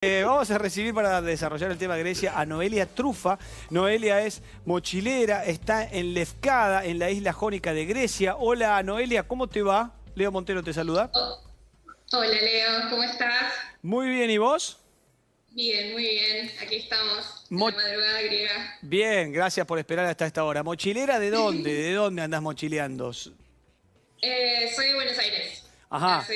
Vamos a recibir para desarrollar el tema de Grecia a Noelia Trufa. Noelia es mochilera, está en Lefkada, en la isla jónica de Grecia. Hola Noelia, ¿cómo te va? Leo Montero te saluda. Hola Leo, ¿cómo estás? Muy bien, ¿y vos? Bien, muy bien. Aquí estamos en Mo- la madrugada griega. Bien, gracias por esperar hasta esta hora. ¿Mochilera de dónde? ¿De dónde andás mochileando? Soy de Buenos Aires. Ajá,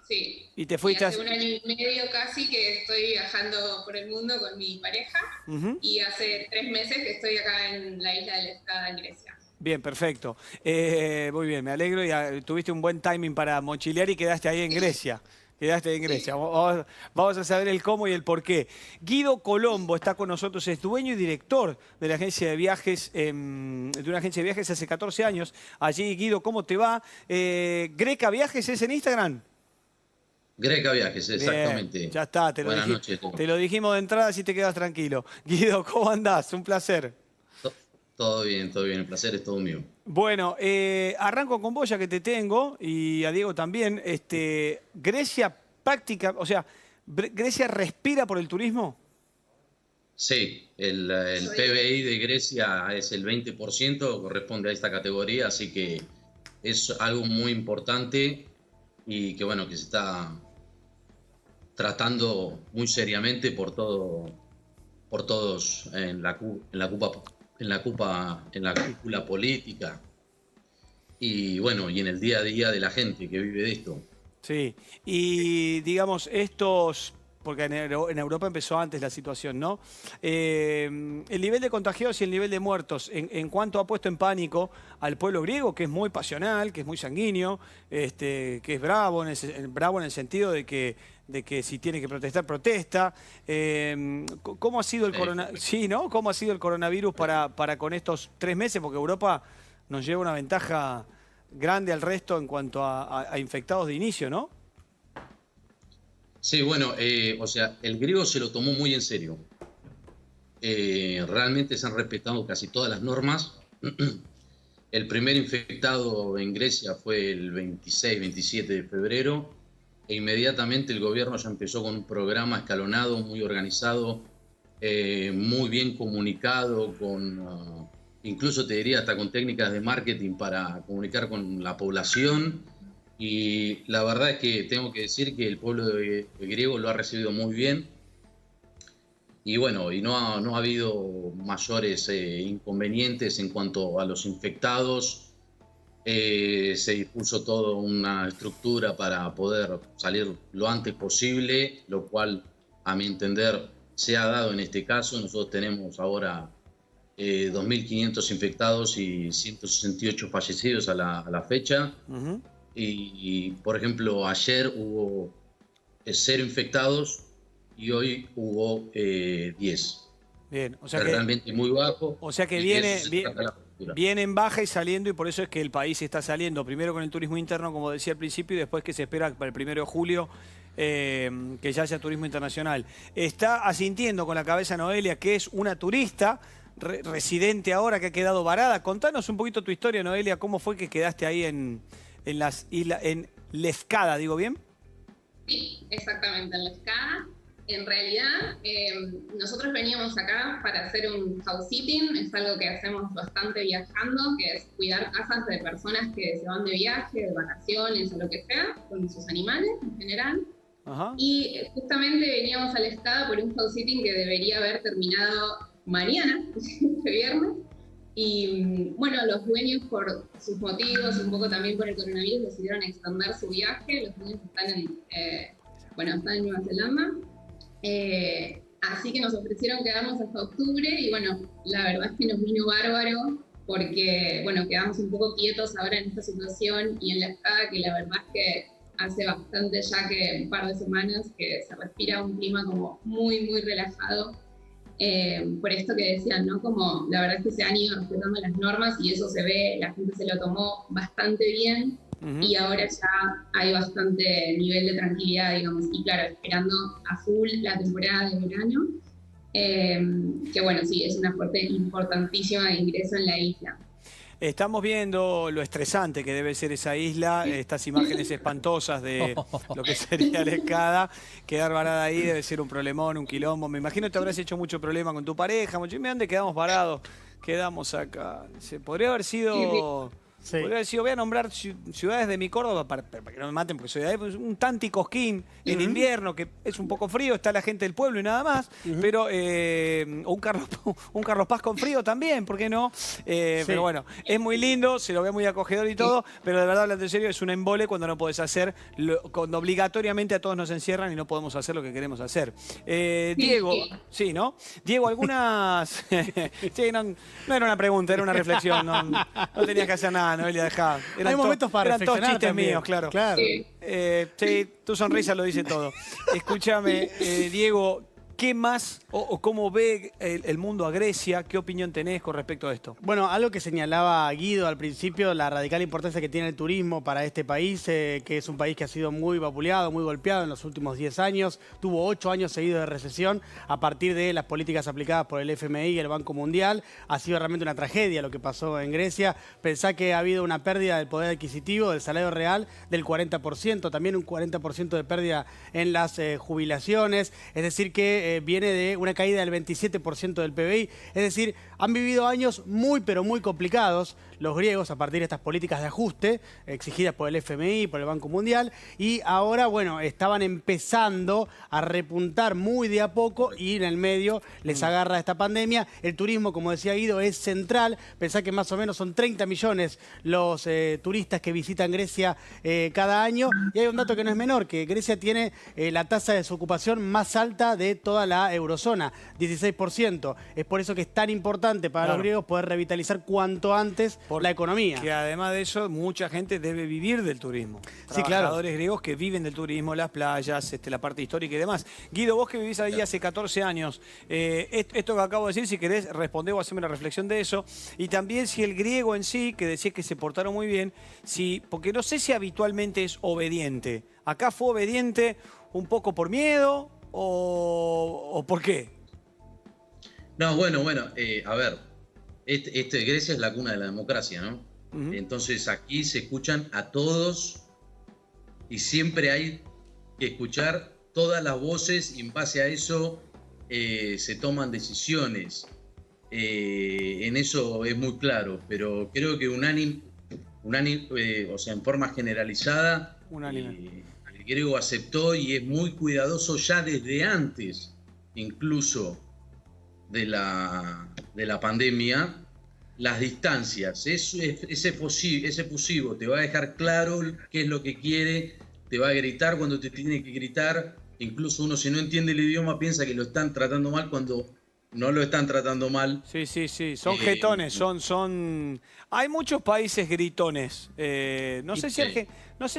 Sí, y te y fuiste hace un año y medio casi que estoy viajando por el mundo con mi pareja Ujú. y hace 3 meses que estoy acá en la isla de Lefkada, en Grecia. Bien, perfecto. Muy bien, me alegro y tuviste un buen timing para mochilear y quedaste ahí en Grecia. Quedaste ahí en Grecia. Sí. Vamos a saber el cómo y el por qué. Guido Colombo está con nosotros, es dueño y director de la agencia de viajes, de una agencia de viajes hace 14 años. Allí, Guido, ¿cómo te va? Greca Viajes es en Instagram. Greca Viajes, Bien, exactamente. ya está, Buenas noches. te lo dijimos de entrada, así te quedas tranquilo. Guido, ¿cómo andás? Un placer. Todo bien, el placer es todo mío. Bueno, arranco con vos ya que te tengo y a Diego también. Grecia práctica, o sea, Grecia respira por el turismo. Sí, el Soy, PBI de Grecia es el 20%, corresponde a esta categoría, así que es algo muy importante y que bueno, que se está tratando muy seriamente por todos en la cúpula política y bueno, y en el día a día de la gente que vive de esto. Sí, y digamos, porque en Europa empezó antes la situación, ¿no? El nivel de contagios y el nivel de muertos, en cuanto ha puesto en pánico al pueblo griego, que es muy pasional, que es muy sanguíneo, que es bravo bravo en el sentido de que si tiene que protestar, protesta. ¿Cómo ha sido el Correcto. Sí, ¿no? ¿Cómo ha sido el coronavirus para con estos 3 meses? Porque Europa nos lleva una ventaja grande al resto en cuanto a infectados de inicio, ¿no? Sí, bueno, o sea, el griego se lo tomó muy en serio. Realmente se han respetado casi todas las normas. El primer infectado en Grecia fue el 26-27 de febrero e inmediatamente el gobierno ya empezó con un programa escalonado, muy organizado, muy bien comunicado, incluso te diría hasta con técnicas de marketing para comunicar con la población. Y la verdad es que tengo que decir que el pueblo griego lo ha recibido muy bien. Y bueno, y no ha habido mayores inconvenientes en cuanto a los infectados. Se dispuso toda una estructura para poder salir lo antes posible, lo cual, a mi entender, se ha dado en este caso. Nosotros tenemos ahora 2.500 infectados y 168 fallecidos a la fecha. Ujú. Por ejemplo, ayer hubo 0 infectados y hoy hubo 10. Bien, Es realmente muy bajo o sea que y de eso se trata la cultura. viene en baja y saliendo, y por eso es que el país está saliendo. Primero con el turismo interno, como decía al principio, y después que se espera para el 1 de julio que ya haya turismo internacional. Está asintiendo con la cabeza Noelia, que es una turista residente ahora que ha quedado varada. Contanos un poquito tu historia, Noelia, cómo fue que quedaste ahí en las islas, en Lefkada, ¿digo bien? sí, exactamente, en Lefkada. En realidad, nosotros veníamos acá para hacer un house sitting, es algo que hacemos bastante viajando, que es cuidar casas de personas que se van de viaje, de vacaciones o lo que sea, con sus animales en general. Ajá. Y justamente veníamos a la escada por un house sitting que debería haber terminado mañana, este viernes. Y bueno, los dueños por sus motivos, un poco también por el coronavirus, decidieron extender su viaje. Los dueños están en Nueva Zelanda. Así que nos ofrecieron quedarnos hasta octubre y bueno, la verdad es que nos vino bárbaro porque, bueno, quedamos un poco quietos ahora en esta situación y en la escada que la verdad es que hace bastante ya que un par de semanas que se respira un clima como muy, muy relajado. Por esto que decían, ¿no? Como la verdad es que se han ido respetando las normas y eso se ve, la gente se lo tomó bastante bien Ujú. y ahora ya hay bastante nivel de tranquilidad, digamos, y claro, esperando a full la temporada de verano, que bueno, sí, es una fuerte importantísima de ingreso en la isla. Estamos viendo lo estresante que debe ser esa isla, estas imágenes espantosas de lo que sería la escada. Quedar varada ahí debe ser un problemón, un quilombo. Me imagino que te habrás hecho mucho problema con tu pareja. Dime, ¿dónde quedamos parados? Quedamos acá. Podría haber sido... Sí. Podría haber sido, voy a nombrar ciudades de mi Córdoba para que no me maten porque soy de ahí. Un Tanti Cosquín en invierno, que es un poco frío, está la gente del pueblo y nada más. Pero un Carlos Paz con frío también, ¿por qué no? Pero bueno, es muy lindo, se lo ve muy acogedor y todo, pero de verdad, hablando en serio, es un embole cuando no podés hacer, cuando obligatoriamente a todos nos encierran y no podemos hacer lo que queremos hacer. Diego, sí, ¿no? Diego, algunas... sí, no era una pregunta, era una reflexión, no tenías que hacer nada. Noelia, dejá. Hay momentos para eran todos reflexionar chistes también. míos, claro. Sí. Sí, tu sonrisa lo dice todo. Escúchame, Diego, ¿qué más o cómo ve el mundo a Grecia? ¿Qué opinión tenés con respecto a esto? Bueno, algo que señalaba Guido al principio, la radical importancia que tiene el turismo para este país, que es un país que ha sido muy vapuleado, muy golpeado en los últimos 10 años. Tuvo 8 años seguidos de recesión a partir de las políticas aplicadas por el FMI y el Banco Mundial. Ha sido realmente una tragedia lo que pasó en Grecia. Pensá que ha habido una pérdida del poder adquisitivo, del salario real, del 40%, también un 40% de pérdida en las jubilaciones. Es decir, que viene de una caída del 27% del PBI. Es decir, han vivido años muy, pero muy complicados los griegos a partir de estas políticas de ajuste exigidas por el FMI, por el Banco Mundial, y ahora, bueno, estaban empezando a repuntar muy de a poco y en el medio les agarra esta pandemia. El turismo, como decía Guido, es central. Pensá que más o menos son 30 millones los turistas que visitan Grecia cada año, y hay un dato que no es menor, que Grecia tiene la tasa de desocupación más alta de toda la eurozona, 16%. Es por eso que es tan importante para los griegos poder revitalizar cuanto antes la economía. Que además de eso, mucha gente debe vivir del turismo. Sí, claro. Trabajadores griegos que viven del turismo, las playas, la parte histórica y demás. Guido, vos que vivís ahí hace 14 años, esto que acabo de decir, si querés responder o hacerme una reflexión de eso, y también si el griego en sí, que decís que se portaron muy bien, porque no sé si habitualmente es obediente. ¿Acá fue obediente un poco por miedo o por qué? No, bueno, a ver, Grecia es la cuna de la democracia, ¿no? Entonces aquí se escuchan a todos y siempre hay que escuchar todas las voces y en base a eso se toman decisiones. En eso es muy claro, pero creo que o sea, en forma generalizada, el griego aceptó y es muy cuidadoso ya desde antes, incluso de la pandemia, las distancias. Ese fusivo te va a dejar claro qué es lo que quiere, te va a gritar cuando te tiene que gritar. Incluso uno, si no entiende el idioma, piensa que lo están tratando mal cuando no lo están tratando mal. Sí, son jetones, son... Hay muchos países gritones. No sé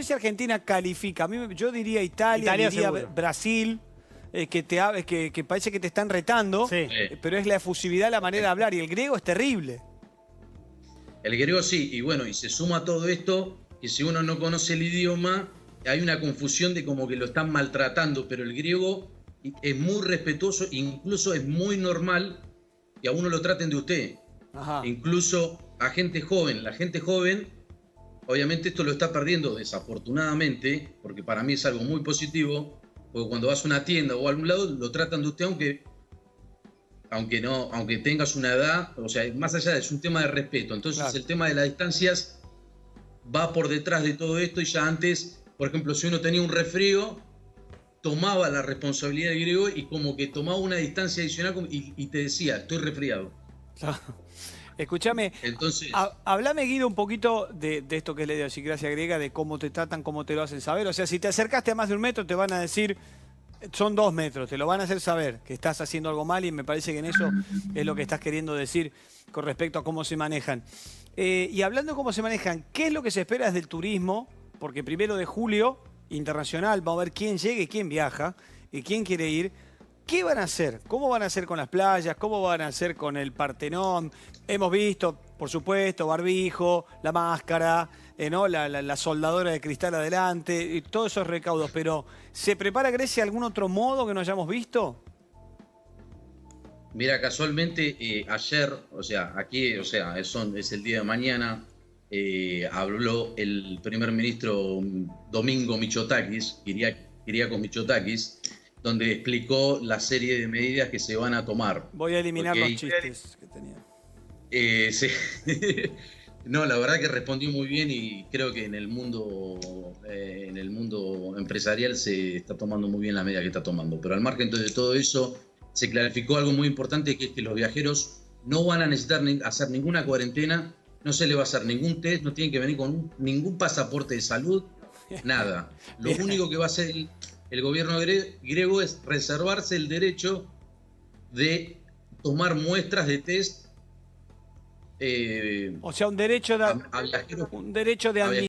si Argentina califica. Yo diría Italia diría seguro. Brasil. Que parece que te están retando, Sí. Pero es la efusividad, la manera de hablar, y el griego es terrible. El griego sí, y bueno, y se suma a todo esto, que si uno no conoce el idioma, hay una confusión de como que lo están maltratando, pero el griego es muy respetuoso, incluso es muy normal que a uno lo traten de usted. Ajá. Incluso a gente joven. La gente joven, obviamente esto lo está perdiendo desafortunadamente, porque para mí es algo muy positivo, porque cuando vas a una tienda o a algún lado lo tratan de usted aunque tengas una edad, o sea, más allá es un tema de respeto. Entonces claro, el tema de las distancias va por detrás de todo esto, y ya antes, por ejemplo, si uno tenía un resfrío, tomaba la responsabilidad del griego y como que tomaba una distancia adicional y te decía, estoy resfriado. Claro. Escúchame, entonces, hablame, Guido, un poquito de esto que es la idiosincrasia griega, de cómo te tratan, cómo te lo hacen saber. O sea, si te acercaste a más de 1 metro, te van a decir, son 2 metros, te lo van a hacer saber que estás haciendo algo mal, y me parece que en eso es lo que estás queriendo decir con respecto a cómo se manejan. Y hablando de cómo se manejan, ¿qué es lo que se espera desde el turismo? Porque 1 de julio, internacional, vamos a ver quién llega y quién viaja y quién quiere ir. ¿Qué van a hacer? ¿Cómo van a hacer con las playas? ¿Cómo van a hacer con el Partenón? Hemos visto, por supuesto, barbijo, la máscara, ¿no? la soldadora de cristal adelante, y todos esos recaudos. Pero, ¿se prepara Grecia algún otro modo que no hayamos visto? Mira, casualmente ayer, o sea, aquí, o sea, es el día de mañana, habló el primer ministro Domingo Mitsotakis, Kyriakos Mitsotakis, donde explicó la serie de medidas que se van a tomar. Voy a eliminar Porque los chistes que tenía. sí. No, la verdad que respondió muy bien y creo que en el mundo empresarial se está tomando muy bien la medida que está tomando. Pero al margen de todo eso, se clarificó algo muy importante, que es que los viajeros no van a necesitar hacer ninguna cuarentena, no se le va a hacer ningún test, no tienen que venir con ningún pasaporte de salud, nada. Lo único que va a hacer el gobierno griego es reservarse el derecho de tomar muestras de test O sea, un derecho de, a viajeros, un derecho de a viajeros